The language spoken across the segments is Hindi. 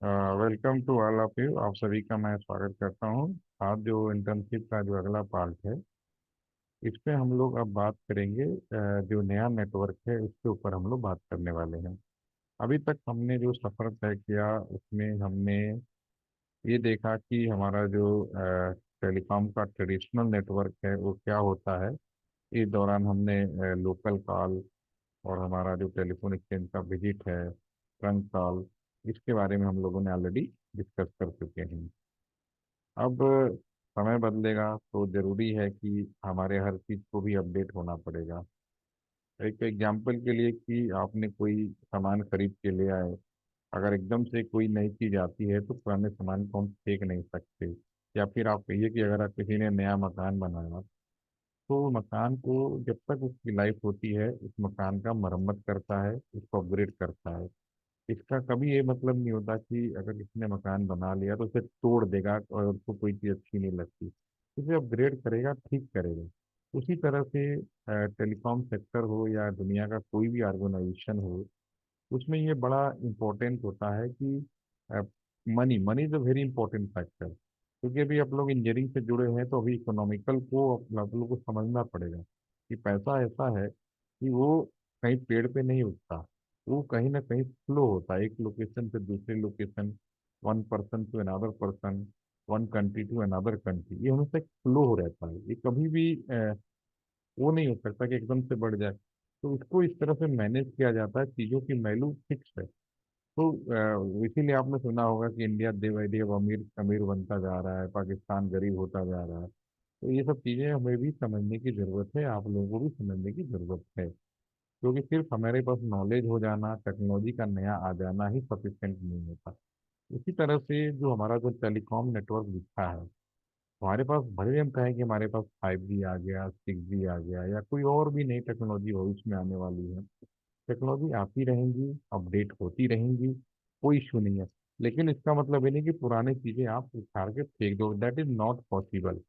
Welcome to all of you. आप सभी का मैं स्वागत करता हूँ। आज जो इंटर्नशिप का जो अगला पार्ट है, इस पे हम लोग अब बात करेंगे। जो नया नेटवर्क है उसके ऊपर हम लोग बात करने वाले हैं। अभी तक हमने जो सफ़र तय किया उसमें हमने ये देखा कि हमारा जो टेलीकॉम का ट्रेडिशनल नेटवर्क है वो क्या होता है। इस दौरान हमने लोकल कॉल और हमारा जो टेलीफोन एक्सचेंज का विजिट है, ट्रंक कॉल, इसके बारे में हम लोगों ने ऑलरेडी डिस्कस कर चुके हैं। अब समय बदलेगा तो जरूरी है कि हमारे हर चीज़ को भी अपडेट होना पड़ेगा। एक एग्जाम्पल के लिए कि आपने कोई सामान खरीद के ले आए, अगर एकदम से कोई नई चीज़ आती है तो पुराने सामान को हम फेंक नहीं सकते। या फिर आप कहिए कि अगर आप किसी ने नया मकान बनाया तो मकान को जब तक उसकी लाइफ होती है उस मकान का मरम्मत करता है, उसको अपग्रेड करता है। इसका कभी ये मतलब नहीं होता कि अगर किसी ने मकान बना लिया तो उसे तोड़ देगा और उसको कोई चीज़ अच्छी नहीं लगती, उसे अपग्रेड करेगा, ठीक करेगा। उसी तरह से टेलीकॉम सेक्टर हो या दुनिया का कोई भी ऑर्गेनाइजेशन हो, उसमें ये बड़ा इम्पोर्टेंट होता है कि money money is a very important factor. क्योंकि अभी आप लोग इंजीनियरिंग से जुड़े हैं तो अभी इकोनॉमिकल को आप लोगों को समझना पड़ेगा कि पैसा ऐसा है कि वो कहीं पेड़ पे नहीं उगता। वो कहीं ना कहीं फ्लो होता है, एक लोकेशन से दूसरी location, one person to another person, one country to another country. ये हमेशा एक फ्लो रहता है, ये कभी भी वो नहीं हो सकता कि एकदम से बढ़ जाए। तो इसको इस तरह से मैनेज किया जाता है, चीज़ों की वैल्यू फिक्स है। तो इसीलिए आपने सुना होगा कि इंडिया डे बाई डे अब अमीर अमीर बनता जा रहा है, पाकिस्तान गरीब होता जा रहा है। तो ये सब चीज़ें हमें भी समझने की ज़रूरत है, आप लोगों को भी समझने की ज़रूरत है। क्योंकि सिर्फ हमारे पास नॉलेज हो जाना, टेक्नोलॉजी का नया आ जाना ही सफिशिएंट नहीं होता। इसी तरह से जो हमारा जो टेलीकॉम नेटवर्क दिखा है, हमारे पास भले ही हम कहें कि हमारे पास 5G आ गया, 6G आ गया, या कोई और भी नई टेक्नोलॉजी भविष्य में आने वाली है। टेक्नोलॉजी आती रहेंगी, अपडेट होती रहेंगी, कोई इशू नहीं है। लेकिन इसका मतलब ये नहीं कि पुरानी चीज़ें आप उखाड़ के फेंक दो, दैट इज नॉट पॉसिबल।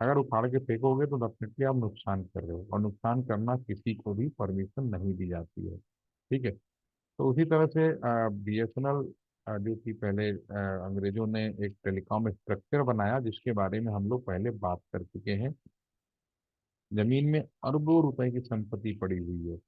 अगर उखाड़ के फेंकोगे तो डेफिनेटली आप नुकसान कर रहे हो, और नुकसान करना किसी को भी परमिशन नहीं दी जाती है। ठीक है। तो उसी तरह से BSNL जो कि पहले अंग्रेजों ने एक टेलीकॉम स्ट्रक्चर बनाया जिसके बारे में हम लोग पहले बात कर चुके हैं। जमीन में अरबों रुपए की संपत्ति पड़ी हुई है।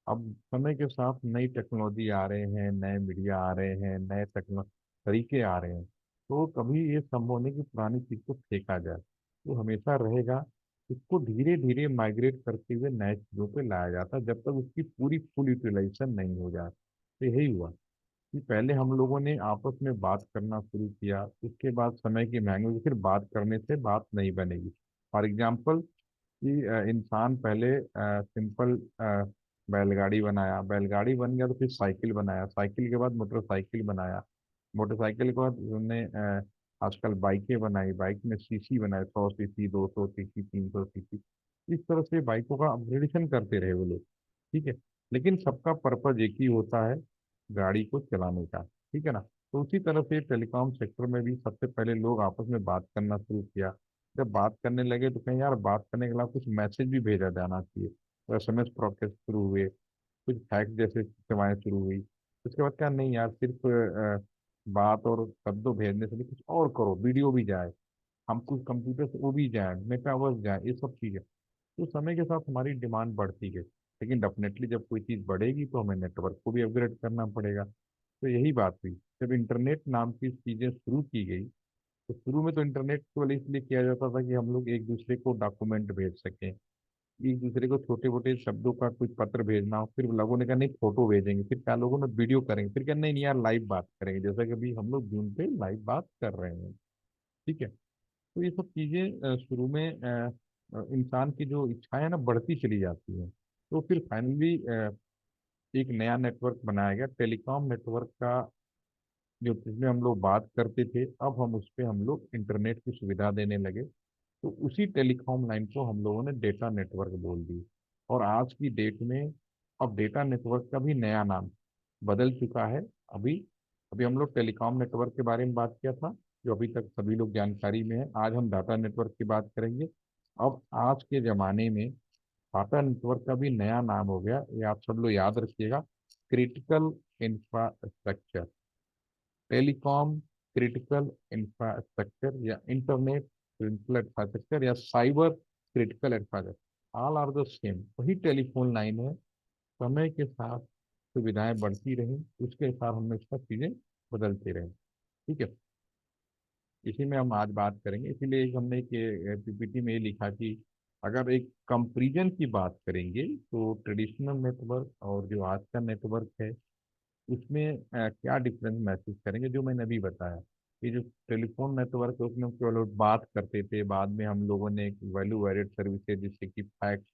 अब समय के साथ नई टेक्नोलॉजी आ रहे हैं, नए मीडिया आ रहे हैं, नए टेक्नो तरीके आ रहे हैं। तो कभी ये संभव नहीं कि पुरानी चीज को फेंका जाए, तो हमेशा रहेगा। इसको धीरे धीरे माइग्रेट करते हुए नए चीजों पे लाया जाता है जब तक उसकी पूरी फुल यूटिलाइजेशन नहीं हो जाए। तो यही हुआ कि पहले हम लोगों ने आपस में बात करना शुरू किया, उसके बाद समय की मांग में फिर बात करने से बात नहीं बनेगी। फॉर एग्जाम्पल कि इंसान पहले सिंपल बैलगाड़ी बनाया, बैलगाड़ी बन गया तो फिर साइकिल बनाया, साइकिल के बाद मोटरसाइकिल बनाया, मोटरसाइकिल के बाद उन्होंने आजकल बाइकें बनाई, बाइक में सीसी बनाए, 100 सीसी, 200 सीसी, 300 सीसी। इस तरह से बाइकों का अपग्रेडेशन करते रहे वो लोग। ठीक है। लेकिन सबका पर्पज एक ही होता है, गाड़ी को चलाने का। ठीक है ना। तो उसी तरह से टेलीकॉम सेक्टर में भी सबसे पहले लोग आपस में बात करना शुरू किया। जब बात करने लगे तो कहीं यार बात करने के अलावा कुछ मैसेज भी भेजा जाना चाहिए, तो SMS प्रोसेस शुरू हुए, कुछ फैक्स जैसे सेवाएं शुरू हुई। उसके बाद क्या, नहीं यार सिर्फ बात और शब्दों भेजने से नहीं, कुछ और करो, वीडियो भी जाए, हम कुछ कंप्यूटर से वो भी जाए, मेटावर्स जाए, ये सब चीज़ें। तो समय के साथ हमारी डिमांड बढ़ती गई, लेकिन डेफिनेटली जब कोई चीज़ बढ़ेगी तो हमें नेटवर्क को भी अपग्रेड करना पड़ेगा। तो यही बात हुई। जब इंटरनेट नाम की चीज़ें शुरू की गई, तो शुरू में तो इंटरनेट केवल इसलिए किया जाता था कि हम लोग एक दूसरे को डॉक्यूमेंट भेज सकें, एक दूसरे को छोटे छोटे शब्दों का कुछ पत्र भेजना हो। फिर लोगों ने कहा नहीं फोटो भेजेंगे, फिर क्या लोगों ने वीडियो करेंगे, फिर क्या नहीं यार लाइव बात करेंगे, जैसा कि अभी हम लोग जूम पे लाइव बात कर रहे हैं। ठीक है। तो ये सब चीजें शुरू में इंसान की जो इच्छाएं है ना बढ़ती चली जाती है। तो फिर फाइनली एक नया नेटवर्क बनाया गया, टेलीकॉम नेटवर्क का, जो जिसमें हम लोग बात करते थे, अब हम उस पे हम लोग इंटरनेट की सुविधा देने लगे। तो उसी टेलीकॉम लाइन को हम लोगों ने डेटा नेटवर्क बोल दी। और आज की डेट में अब डेटा नेटवर्क का भी नया नाम बदल चुका है। अभी अभी हम लोग टेलीकॉम नेटवर्क के बारे में बात किया था, जो अभी तक सभी लोग जानकारी में है। आज हम डाटा नेटवर्क की बात करेंगे। अब आज के ज़माने में डाटा नेटवर्क का भी नया नाम हो गया, ये आप सब लोग याद रखिएगा, critical infrastructure. Telecom critical infrastructure या इंटरनेट क्रिटिकल इंफ्रास्ट्रक्चर या cyber critical infrastructure, all are the same, वही टेलीफोन लाइन है। समय के साथ सुविधाएं बढ़ती रहीं, उसके हिसाब हमें उसका चीज़ें बदलती रहें। ठीक है, इसी में हम आज बात करेंगे। इसीलिए हमने एक पीपीटी में ये लिखा कि अगर एक कंपैरिजन की बात करेंगे तो ट्रेडिशनल नेटवर्क और जो आज का नेटवर्क है उसमें क्या डिफरेंस महसूस करेंगे, जो मैंने अभी बताया। ये जो टेलीफोन नेटवर्क है उसमें हम केवल बात करते थे, बाद में हम लोगों ने एक वैल्यू एडेड सर्विसेज जैसे कि फैक्स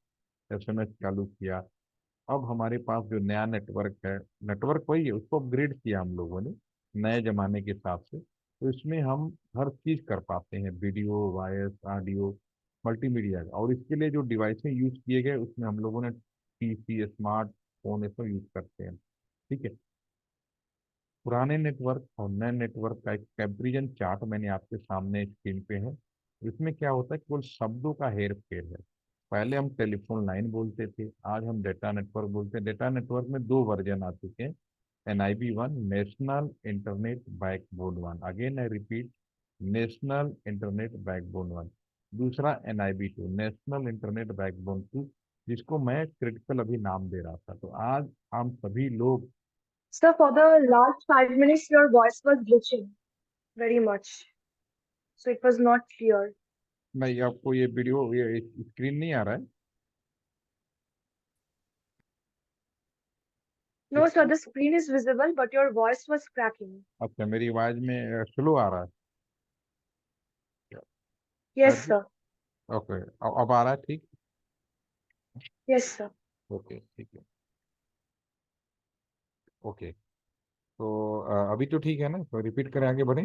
एसएमएस चालू किया। अब हमारे पास जो नया नेटवर्क है, नेटवर्क वही है, उसको अपग्रेड किया हम लोगों ने नए जमाने के हिसाब से। तो इसमें हम हर चीज़ कर पाते हैं, वीडियो, वॉइस, ऑडियो, मल्टीमीडिया। और इसके लिए जो डिवाइसें यूज़ किए गए उसमें हम लोगों ने पीसी, स्मार्टफोन, ये सब यूज़ करते हैं। ठीक है, पुराने नेटवर्क और नए नेटवर्क का एक कंपैरिजन चार्ट मैंने आपके सामने स्क्रीन पे है। इसमें क्या होता है, केवल शब्दों का हेर फेर है। पहले हम टेलीफोन लाइन बोलते थे, आज हम डेटा नेटवर्क बोलते हैं। डेटा नेटवर्क में दो वर्जन आ चुके हैं, NIB 1, national internet backbone one, again I repeat, national internet backbone one. दूसरा NIB 2, नेशनल इंटरनेट बैकबोन 2, जिसको मैं क्रिटिकल अभी नाम दे रहा था। तो आज हम सभी लोग, Sir, for the last 5 minutes, your voice was glitching very much. So it was not clear. नहीं, आपको ये वीडियो, ये स्क्रीन नहीं आ रहा है? No, sir, screen, the screen is visible, but your voice was cracking. अच्छा, मेरी आवाज में स्लो आ रहा है? Yes, sir. ओके, अब आ रहा है ठीक? Yes, sir. ओके, ठीक है। ओके, तो अभी तो ठीक है ना, तो रिपीट करें, आगे बढ़ें?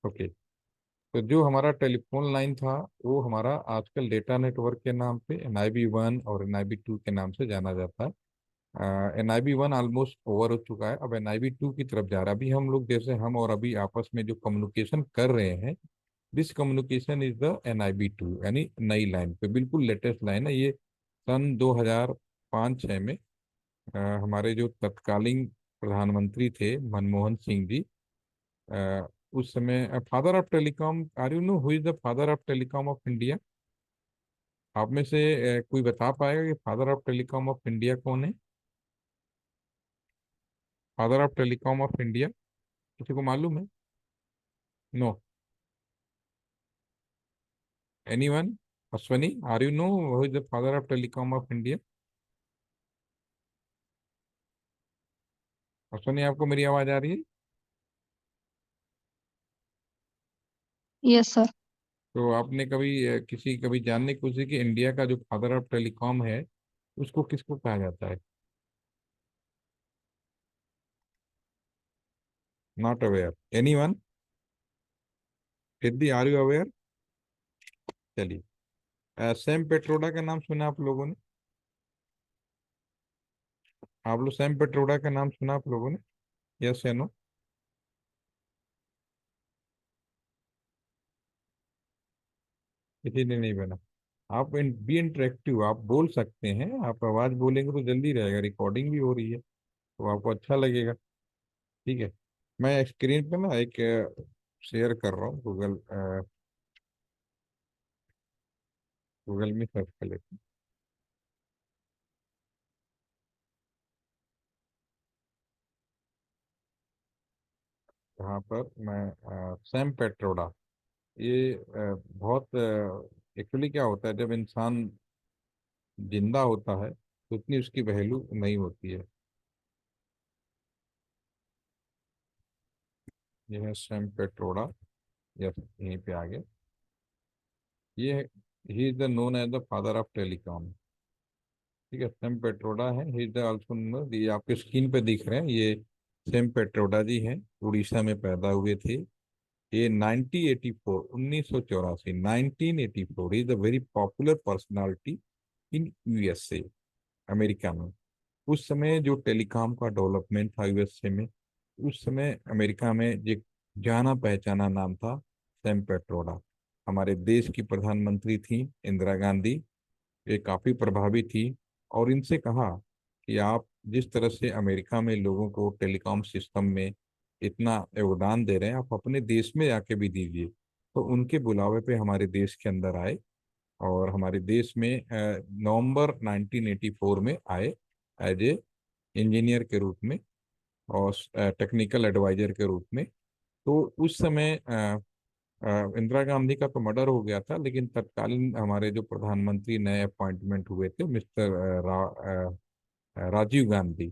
ओके, तो जो हमारा टेलीफोन लाइन था वो हमारा आजकल डेटा नेटवर्क के नाम पे NIB 1 और NIB 2 के नाम से जाना जाता है। NIB 1 ऑलमोस्ट ओवर हो चुका है, अब NIB 2 की तरफ जा रहा है। अभी हम लोग, जैसे हम और अभी आपस में जो कम्युनिकेशन कर रहे हैं, this communication is the NIB 2, यानी नई लाइन पे, बिल्कुल लेटेस्ट लाइन है ये। सन 2005-6 में हमारे जो तत्कालीन प्रधानमंत्री थे मनमोहन सिंह जी, उस समय father of telecom, are you know who is the father of telecom of India? आप में से कोई बता पाएगा कि father of telecom of India कौन है? Father of telecom of India किसी को मालूम है? No, anyone? Ashwani, are you know who is the father of telecom of India? Ashwani, आपको मेरी आवाज आ रही है? Yes sir. तो आपने कभी कभी जानने की कोशिश की इंडिया का जो फादर ऑफ टेलीकॉम है उसको किसको कहा जाता है? Not aware, anyone? Siddhi, are you aware? चलिए, सैम पेट्रोडा का नाम सुना आप लोगों ने? आप लोग सैम पेट्रोडा का नाम सुना आप लोगों ने? यस या नो? किसी ने नहीं बना। आप बी इंटरेक्टिव, आप बोल सकते हैं, आप आवाज बोलेंगे तो जल्दी रहेगा, रिकॉर्डिंग भी हो रही है तो आपको अच्छा लगेगा। ठीक है, मैं स्क्रीन पे ना एक शेयर कर रहा हूँ, गूगल में सर्च कर लेते हैं। यहाँ पर मैं सैम पेट्रोडा, ये बहुत एक्चुअली क्या होता है, जब इंसान जिंदा होता है तो उतनी उसकी वैल्यू नहीं होती है। ये है सैम पेट्रोडा, यस, यहीं पे आ गया। ये ही is the known as the father of telecom. ठीक है, सैम पेट्रोडा है, ही इज द आल्सो, ये आपके स्क्रीन पे दिख रहे हैं, ये सैम पेट्रोडा जी हैं, उड़ीसा में पैदा हुए थे। ये 1984, 1984, 1984, is a very popular personality in USA, America में। उस समय जो टेलीकॉम का डेवलपमेंट था USA में, उस समय अमेरिका में एक जाना पहचाना नाम था सैम पेट्रोडा। हमारे देश की प्रधानमंत्री थी इंदिरा गांधी, ये काफ़ी प्रभावी थी। और इनसे कहा कि आप जिस तरह से अमेरिका में लोगों को टेलीकॉम सिस्टम में इतना योगदान दे रहे हैं, आप अपने देश में जाके भी दीजिए। तो उनके बुलावे पे हमारे देश के अंदर आए, और हमारे देश में नवंबर 1984 में आए एज ए इंजीनियर के रूप में, और टेक्निकल एडवाइजर के रूप में। तो उस समय इंदिरा गांधी का तो मर्डर हो गया था, लेकिन तत्कालीन हमारे जो प्रधानमंत्री नए अपॉइंटमेंट हुए थे, मिस्टर राजीव गांधी।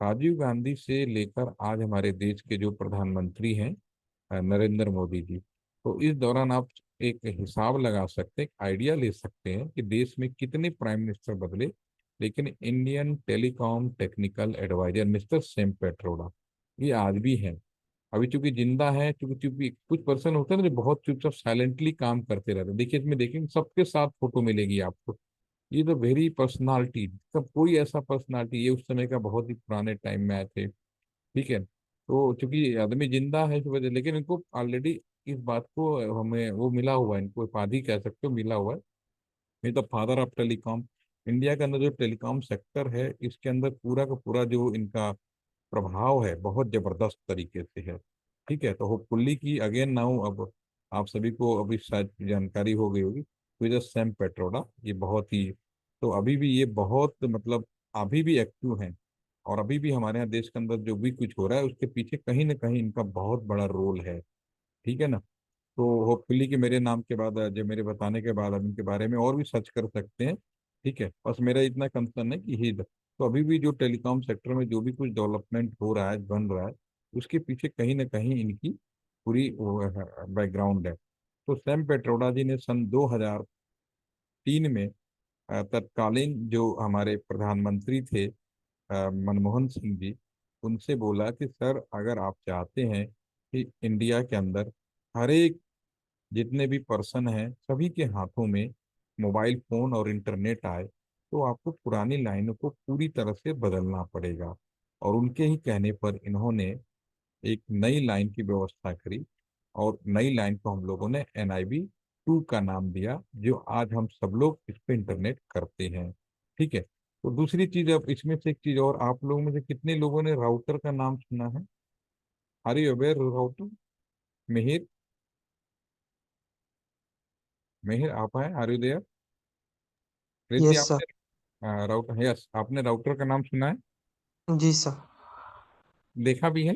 राजीव गांधी से लेकर आज हमारे देश के जो प्रधानमंत्री हैं, नरेंद्र मोदी जी। तो इस दौरान आप एक हिसाब लगा सकते हैं, एक आइडिया ले सकते हैं कि देश में कितने प्राइम मिनिस्टर बदले, लेकिन Indian telecom technical adviser mister Sam Pitroda ये आज भी हैं। अभी चूंकि जिंदा है, चूंकि चूंकि कुछ पर्सन होते हैं ना जो बहुत चुपचाप साइलेंटली काम करते रहते हैं, देखिए इसमें देखेंगे सबके साथ फोटो मिलेगी आपको। ये तो वेरी पर्सनालिटी, सब कोई ऐसा पर्सनालिटी, ये उस समय का बहुत ही पुराने टाइम में आए थे। ठीक है, तो चूंकि आदमी जिंदा है इस वजह, लेकिन इनको ऑलरेडी इस बात को हमें वो मिला हुआ है, इनको उपाधि कह सकते हो मिला हुआ है। ये तो फादर ऑफ टेलीकॉम। इंडिया के अंदर जो टेलीकॉम सेक्टर है, इसके अंदर पूरा का पूरा जो इनका प्रभाव है बहुत जबरदस्त तरीके से है। ठीक है, तो होपफुली कि अगेन नाउ अब आप सभी को अभी शायद जानकारी हो गई होगी, तो ये सैम पेट्रोडा ये बहुत ही, तो अभी भी ये बहुत मतलब अभी भी एक्टिव हैं, और अभी भी हमारे यहाँ देश के अंदर जो भी कुछ हो रहा है उसके पीछे कहीं ना कहीं इनका बहुत बड़ा रोल है। ठीक है ना। तो होपफुली कि मेरे नाम के बाद, जब मेरे बताने के बाद, अब इनके बारे में और भी सर्च कर सकते हैं। ठीक है, बस मेरा इतना कंसर्न है कि ही तो अभी भी जो टेलीकॉम सेक्टर में जो भी कुछ डेवलपमेंट हो रहा है, बन रहा है, उसके पीछे कहीं ना कहीं इनकी पूरी बैकग्राउंड है। तो सैम पेट्रोडा जी ने सन 2003 में तत्कालीन जो हमारे प्रधानमंत्री थे, मनमोहन सिंह जी, उनसे बोला कि सर अगर आप चाहते हैं कि इंडिया के अंदर हर एक जितने भी पर्सन हैं सभी के हाथों में मोबाइल फोन और इंटरनेट आए, तो आपको पुरानी लाइनों को पूरी तरह से बदलना पड़ेगा। और उनके ही कहने पर इन्होंने एक नई लाइन की व्यवस्था करी, और नई लाइन को हम लोगों ने NIB 2 का नाम दिया, जो आज हम सब लोग इस पे इंटरनेट करते हैं। ठीक है, तो दूसरी चीज, अब इसमें से एक चीज और, आप लोगों में से कितने लोगों ने राउटर का नाम सुना है? Are you aware router? Mihir, Mihir आप हैं? Are you there? Riddhi yes sir. आपने राउटर, यस आपने राउटर का नाम सुना है? जी सर। देखा भी है?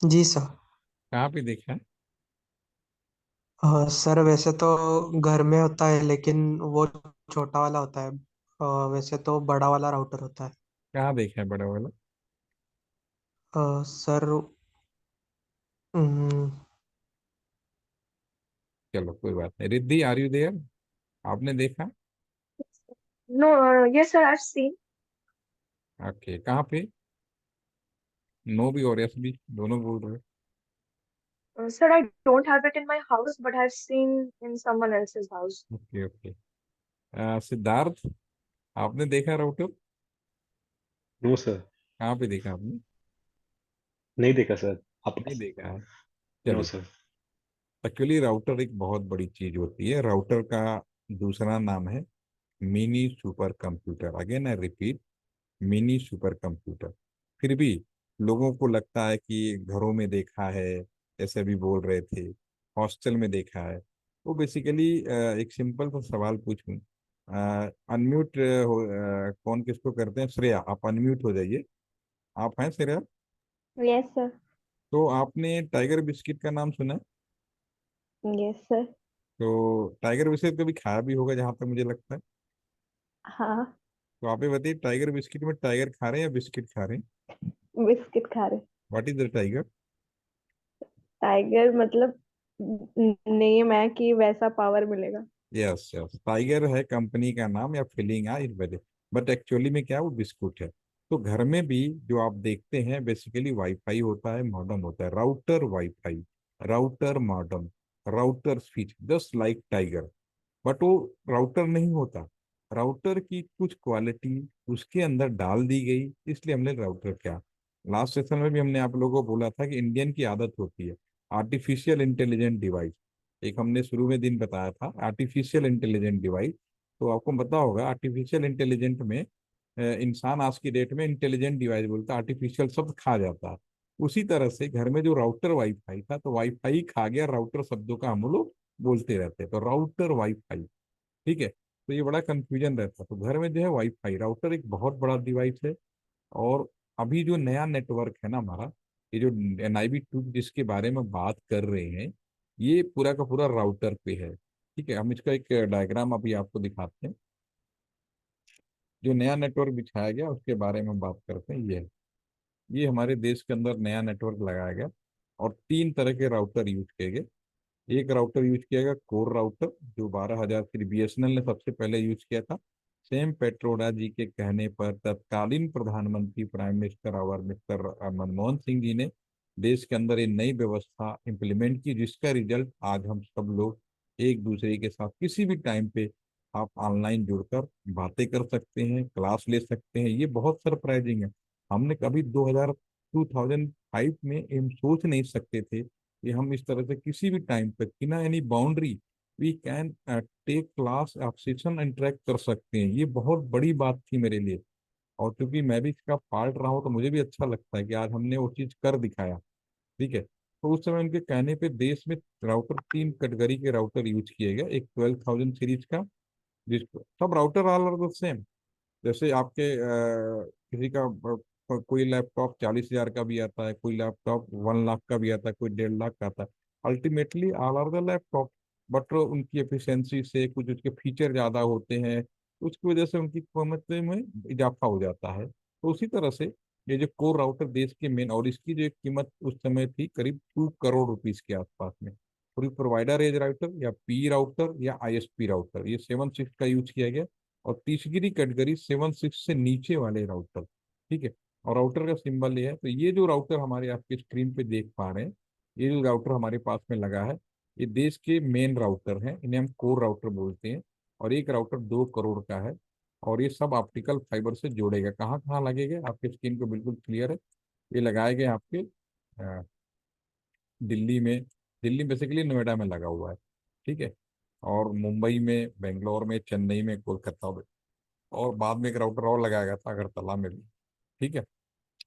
जी सर। कहाँ पे देखा है? सर वैसे तो घर में होता है, लेकिन वो छोटा वाला होता है। वैसे तो बड़ा वाला राउटर होता है। कहाँ देखा है बड़ा वाला? सर हम्म, चलो कोई बात नहीं, रिद्धि आर यू देयर? आपने देखा? No, yes, sir, I've seen. Okay, कहाँ पे? नो भी और यस भी दोनों बोल रहे Sir, I don't have it in my house, but I've seen in someone else's house. हो? Okay okay. सिद्धार्थ, आपने देखा राउटर? No sir. कहाँ पे देखा आपने? नहीं देखा सर। आप? नहीं देखा है? नो चलिए, सर। एक्चुअली राउटर एक बहुत बड़ी चीज होती है। राउटर का दूसरा नाम है mini super computer. Again I repeat, mini super computer. फिर भी लोगों को लगता है कि घरों में देखा है, ऐसे भी बोल रहे थे, हॉस्टल में देखा है। वो बेसिकली एक सिंपल सा सवाल पूछूं, अनम्यूट हो, कौन किसको करते हैं? श्रेया, आप अनम्यूट हो जाइए। आप हैं श्रेया? Yes sir. तो आपने टाइगर बिस्किट का नाम सुना है? Yes sir. तो टाइगर बिस्किट कभी खाया भी होगा जहां तक मुझे लगता है। हाँ। तो आप ये बताइए, टाइगर बिस्किट में टाइगर खा रहे हैं या बिस्किट खा रहे हैं? बिस्किट खा रहे। What is the tiger? Tiger मतलब नेम है कि वैसा पावर मिलेगा। यस यस, टाइगर है कंपनी का नाम या फिलिंग है इस वजह, बट एक्चुअली में क्या है, वो बिस्कुट है। तो घर में भी जो आप देखते हैं बेसिकली वाईफाई होता है, मॉडेम होता है, router wifi, router modem, router switch, just like tiger. But वो राउटर नहीं होता, राउटर की कुछ क्वालिटी उसके अंदर डाल दी गई, इसलिए हमने राउटर क्या। लास्ट सेशन में भी हमने आप लोगों को बोला था कि इंडियन की आदत होती है आर्टिफिशियल इंटेलिजेंट डिवाइस। एक हमने शुरू में दिन बताया था आर्टिफिशियल इंटेलिजेंट डिवाइस। तो आपको पता होगा आर्टिफिशियल इंटेलिजेंट में इंसान आज की डेट में इंटेलिजेंट डिवाइस बोलता है, आर्टिफिशियल शब्द खा जाता है। उसी तरह से घर में जो राउटर वाईफाई था, तो वाईफाई खा गया राउटर शब्दों का, हम लोग बोलते रहते हैं, तो राउटर वाईफाई। ठीक है, तो ये बड़ा कंफ्यूजन रहता है। तो घर में जो है वाईफाई, राउटर एक बहुत बड़ा डिवाइस है। और अभी जो नया नेटवर्क है ना हमारा, ये जो NIV 2 जिसके बारे में बात कर रहे हैं, ये पूरा का पूरा राउटर पे है। ठीक है, हम इसका एक डायग्राम अभी आपको दिखाते हैं। जो नया नेटवर्क बिछाया गया उसके बारे में बात करते हैं। ये हमारे देश के अंदर नया नेटवर्क लगाया गया, और 3 तरह के राउटर यूज किए गए। एक राउटर यूज किया गया कोर राउटर, जो 12,000 की BSNL ने सबसे पहले यूज किया था। सेम पेट्रोडा जी के कहने पर तत्कालीन प्रधानमंत्री प्राइम मिनिस्टर और मिस्टर मनमोहन सिंह जी ने देश के अंदर ये नई व्यवस्था इम्प्लीमेंट की, जिसका रिजल्ट आज हम सब लोग एक दूसरे के साथ किसी भी टाइम पे आप ऑनलाइन जुड़कर बातें कर सकते हैं, क्लास ले सकते हैं। ये बहुत सरप्राइजिंग है। हमने कभी 2005 में हम सोच नहीं सकते थे कि हम इस तरह से किसी भी टाइम पे बिना any boundary we can take class आप सेशन इंटरेक्ट कर सकते हैं। ये बहुत बड़ी बात थी मेरे लिए, और क्योंकि मैं भी इसका पार्ट रहा हूँ तो मुझे भी अच्छा लगता है कि आज हमने वो चीज कर दिखाया। ठीक है, तो उस समय उनके कहने पे देश में राउटर 3 कैटेगरी के राउटर यूज किए गए। एक 12,000 सीरीज का, जिसको सब router all are the same. जैसे आपके किसी का कोई लैपटॉप 40,000 का भी आता है, कोई लैपटॉप 1 लाख का भी आता है, कोई 1.5 लाख का आता है। Ultimately all are the laptop, but उनकी एफिशिएंसी से कुछ उसके फीचर ज़्यादा होते हैं, उसकी वजह से उनकी कीमत में इजाफा हो जाता है। तो उसी तरह से ये जो कोर राउटर देश के मेन, और इसकी जो एक कीमत उस समय थी करीब 2 करोड़ रुपीस के आसपास में। पूरी प्रोवाइडर एज राउटर या पी राउटर या ISP राउटर, ये 7.6 का यूज किया गया। और तीसरी कैटेगरी 7.6 से नीचे वाले राउटर। ठीक है, और राउटर का सिंबल ये है। तो ये जो राउटर हमारे आपके स्क्रीन पे देख पा रहे हैं, ये जो राउटर हमारे पास में लगा है, ये देश के मेन राउटर हैं, इन्हें हम कोर राउटर बोलते हैं। और एक राउटर 2 करोड़ का है, और ये सब ऑप्टिकल फाइबर से जोड़ेगा। कहाँ कहाँ लगेगा आपके स्क्रीन पे बिल्कुल क्लियर है। ये लगाए गए आपके दिल्ली में, दिल्ली बेसिकली नोएडा में लगा हुआ है। ठीक है, और मुंबई में, बेंगलोर में, चेन्नई में, कोलकाता में, और बाद में एक राउटर और लगाया गया था अगरतला में भी। ठीक है,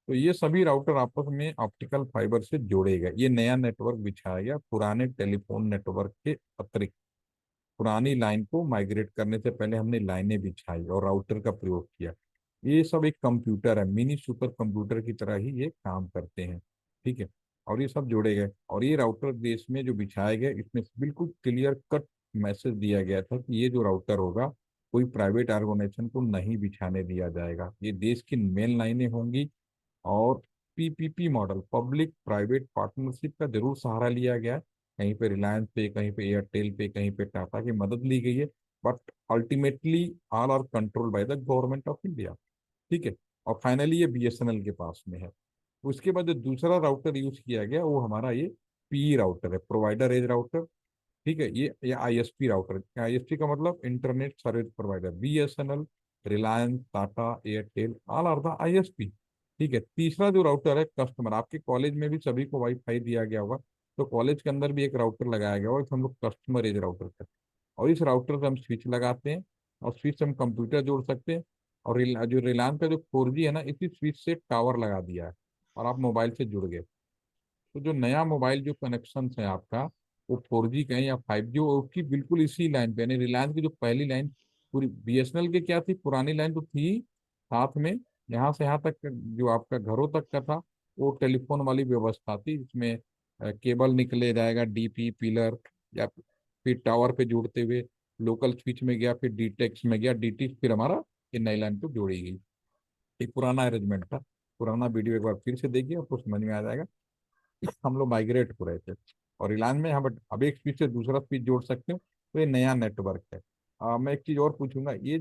तो ये सभी राउटर आपस में ऑप्टिकल फाइबर से जोड़े गए। ये नया नेटवर्क बिछाया गया पुराने टेलीफोन नेटवर्क के अतिरिक्त। पुरानी लाइन को माइग्रेट करने से पहले हमने लाइनें बिछाई और राउटर का प्रयोग किया। ये सब एक कंप्यूटर है, मिनी सुपर कंप्यूटर की तरह ही ये काम करते हैं। ठीक है, और ये सब जोड़े गए, और ये राउटर देश में जो बिछाए गए, इसमें बिल्कुल क्लियर कट मैसेज दिया गया था कि ये जो राउटर होगा कोई प्राइवेट ऑर्गेनाइजेशन को नहीं बिछाने दिया जाएगा, ये देश की मेन लाइनें होंगी। और PPP model, public private partnership का जरूर सहारा लिया गया है। कहीं पे रिलायंस पे, कहीं पे एयरटेल पे, कहीं पे टाटा की मदद ली गई है, but ultimately all are control by the government of India. ठीक है, और फाइनली ये BSNL के पास में है। उसके बाद जो दूसरा राउटर यूज किया गया वो हमारा ये PE राउटर है, प्रोवाइडर एज राउटर। ठीक है, ये ISP राउटर, ISP का मतलब internet service provider. BSNL, Reliance, Tata, Airtel, all are the ISP। ठीक है, तीसरा जो राउटर है कस्टमर, आपके कॉलेज में भी सभी को वाईफाई दिया गया होगा, तो कॉलेज के अंदर भी एक राउटर लगाया गया होगा, इसे हम लोग कस्टमर एज राउटर कहते हैं। और इस राउटर से हम स्विच लगाते हैं, और स्विच से हम कंप्यूटर जोड़ सकते हैं। और जो रिलायंस का जो 4G है ना, इसी स्विच से टावर लगा दिया है, और आप मोबाइल से जुड़ गए। तो जो नया मोबाइल जो कनेक्शन है आपका, वो 4G का है या 5G, वो उसकी बिल्कुल इसी लाइन पे, यानी रिलायंस की जो पहली लाइन, पूरी BSNL की क्या थी, पुरानी लाइन तो थी साथ में, यहाँ से यहाँ तक जो आपका घरों तक का था, वो टेलीफोन वाली व्यवस्था थी। इसमें केबल निकले जाएगा, DP पिलर, या फिर टावर पे जोड़ते हुए लोकल स्विच में गया, फिर DTEX में गया, DT फिर हमारा ये नई लाइन पे जोड़ी गई। एक पुराना अरेंजमेंट था। पुराना वीडियो एक बार फिर से देखिए, आपको समझ में आ जाएगा। हम लोग माइग्रेट हो रहे थे, और रिलायंस में हम अब एक स्पीड से दूसरा स्पीड जोड़ सकते हो, तो ये नया नेटवर्क है। मैं एक चीज और पूछूंगा, ये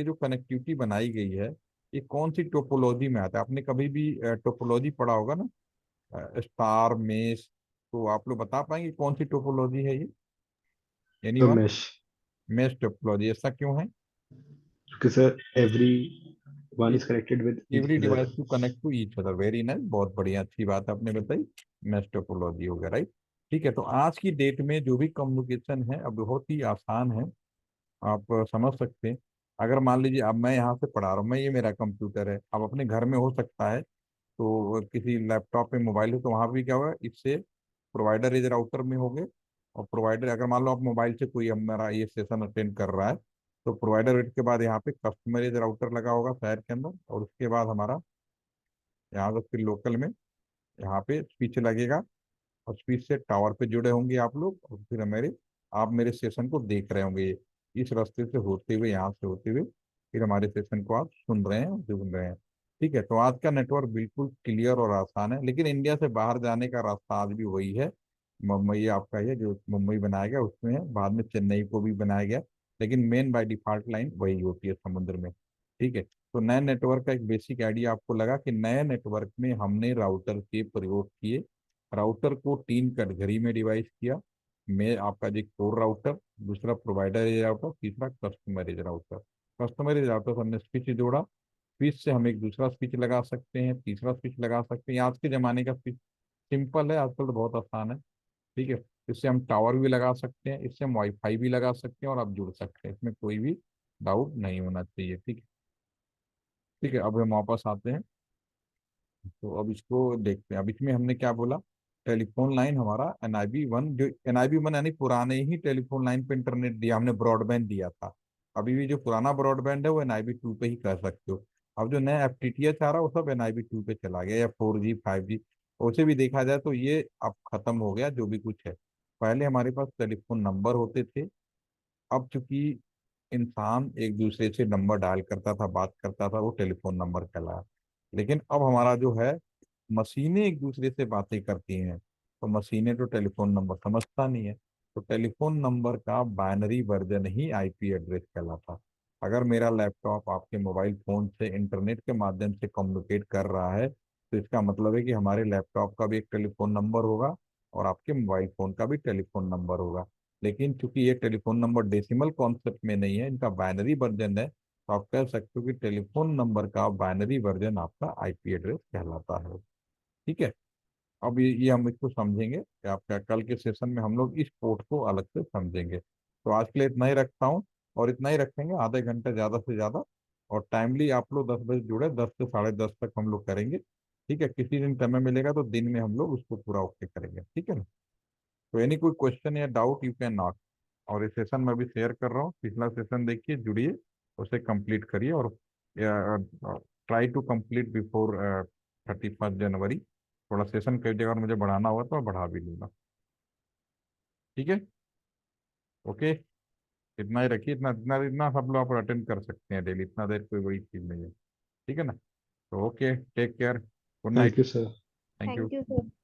जो कनेक्टिविटी बनाई गई है, ये कौन सी टोपोलॉजी में आता है? आपने कभी भी टोपोलॉजी पढ़ा होगा ना, स्टार मेश, तो आप लोग बता पाएंगे कौन सी टोपोलॉजी है ये? एनीवन? रमेश। मेश टोपोलॉजी, ऐसा क्यों है? क्योंकि sir every one is connected with each every other. Device to connect to each other, very nice, बहुत बढ़िया, अच्छी बात आपने बताई। मैश टोपोलॉजी हो गया, राइट। ठीक है, तो आज की डेट में जो भी कम्युनिकेशन है अब बहुत ही आसान है, आप समझ सकते हैं। अगर मान लीजिए अब मैं यहाँ से पढ़ा रहा हूँ, मैं, ये मेरा कंप्यूटर है, अब अपने घर में हो सकता है तो किसी लैपटॉप पे मोबाइल है तो वहाँ भी क्या होगा, इससे प्रोवाइडर एज राउटर में होंगे। और प्रोवाइडर, अगर मान लो आप मोबाइल से कोई हमारा ये सेशन अटेंड कर रहा है, तो प्रोवाइडर एज के बाद यहाँ पे कस्टमर एज राउटर लगा होगा शहर के अंदर, और उसके बाद हमारा यहाँ तक फिर लोकल में यहाँ पे स्विच लगेगा, और स्विच से टावर पे जुड़े होंगे आप लोग, और फिर आप मेरे सेशन को देख रहे होंगे, इस रास्ते से होते हुए, यहाँ से होते हुए फिर हमारे सेशन को आप सुन रहे हैं, सुन रहे हैं। ठीक है, तो आज का नेटवर्क बिल्कुल क्लियर और आसान है, लेकिन इंडिया से बाहर जाने का रास्ता आज भी वही है। मुंबई आपका ये जो मुंबई बनाया गया उसमें है, बाद में चेन्नई को भी बनाया गया, लेकिन मेन बाय डिफॉल्ट लाइन वही होती है समुद्र में। ठीक है, तो नए नेटवर्क का एक बेसिक आइडिया आपको लगा कि नए नेटवर्क में हमने राउटर के प्रयोग किए। राउटर को 3 कैटेगरी में डिवाइड किया। मैं आपका जो कोर राउटर, दूसरा प्रोवाइडर एज राउटर, तीसरा customer edge router. Customer edge router से हमने स्विच जोड़ा, स्विच से हम एक दूसरा स्विच लगा सकते हैं, तीसरा स्विच लगा सकते हैं। आज के ज़माने का स्विच सिंपल है, आजकल तो बहुत आसान है। ठीक है, इससे हम टावर भी लगा सकते हैं, इससे हम वाईफाई भी लगा सकते हैं, और आप जुड़ सकते हैं, इसमें कोई भी डाउट नहीं होना चाहिए। ठीक है, ठीक है, अब हम वापस आते हैं। तो अब इसको देखते हैं। अब इसमें हमने क्या बोला, टेलीफोन लाइन हमारा NIB 1, जो NIB 1 यानी पुराने ही टेलीफोन लाइन पे इंटरनेट दिया हमने, ब्रॉडबैंड दिया था। अभी भी जो पुराना ब्रॉडबैंड है वो NIB 2 पे ही कर सकते हो। अब जो नया FTTH आ रहा है वो सब NIB 2 पे चला गया, या 4G 5G। उसे भी देखा जाए तो ये अब खत्म हो गया जो भी कुछ है। पहले हमारे पास टेलीफोन नंबर होते थे, अब चूंकि इंसान एक दूसरे से नंबर डायल करता था, बात करता था, वो टेलीफोन नंबर कहलाया। लेकिन अब हमारा जो है, मशीनें एक दूसरे से बातें करती हैं, तो मशीनें तो टेलीफोन नंबर समझता नहीं है। तो टेलीफोन नंबर का बाइनरी वर्जन ही IP एड्रेस कहलाता। अगर मेरा लैपटॉप आपके मोबाइल फोन से इंटरनेट के माध्यम से कम्युनिकेट कर रहा है, तो इसका मतलब है कि हमारे लैपटॉप का भी एक टेलीफोन नंबर होगा, और आपके मोबाइल फोन का भी टेलीफोन नंबर होगा। लेकिन चूंकि ये टेलीफोन नंबर डेसिमल कॉन्सेप्ट में नहीं है, इनका बाइनरी वर्जन है, तो आप कह सकते हो कि टेलीफोन नंबर का बाइनरी वर्जन आपका IP एड्रेस कहलाता है। ठीक है, अब ये हम इसको समझेंगे कि आपका कल के सेशन में हम लोग इस पोर्ट को अलग से समझेंगे। तो आज के लिए इतना ही रखता हूँ, और इतना ही रखेंगे, आधे घंटे ज़्यादा से ज़्यादा। और टाइमली आप लोग 10 बजे जुड़े, 10 से 10:30 तक हम लोग करेंगे। ठीक है, किसी दिन समय मिलेगा तो दिन में हम लोग उसको पूरा ओके करेंगे। ठीक है ना? तो एनी कोई क्वेश्चन या डाउट यू कैन नॉट। और इस सेशन में भी शेयर कर रहा हूँ, पिछला सेशन देखिए, जुड़िए, उसे कंप्लीट करिए, और ट्राई टू कंप्लीट बिफोर 31 जनवरी। थोड़ा सेशन कई जगह मुझे बढ़ाना होगा तो मैं बढ़ा भी लूँगा। ठीक है, ओके, इतना ही रखिए, इतना इतना इतना सब लोग आप अटेंड कर सकते हैं डेली, इतना देर कोई बड़ी चीज़ नहीं है। ठीक है ना? तो okay, take care, good night, Thank you, sir. Thank you. Thank you sir.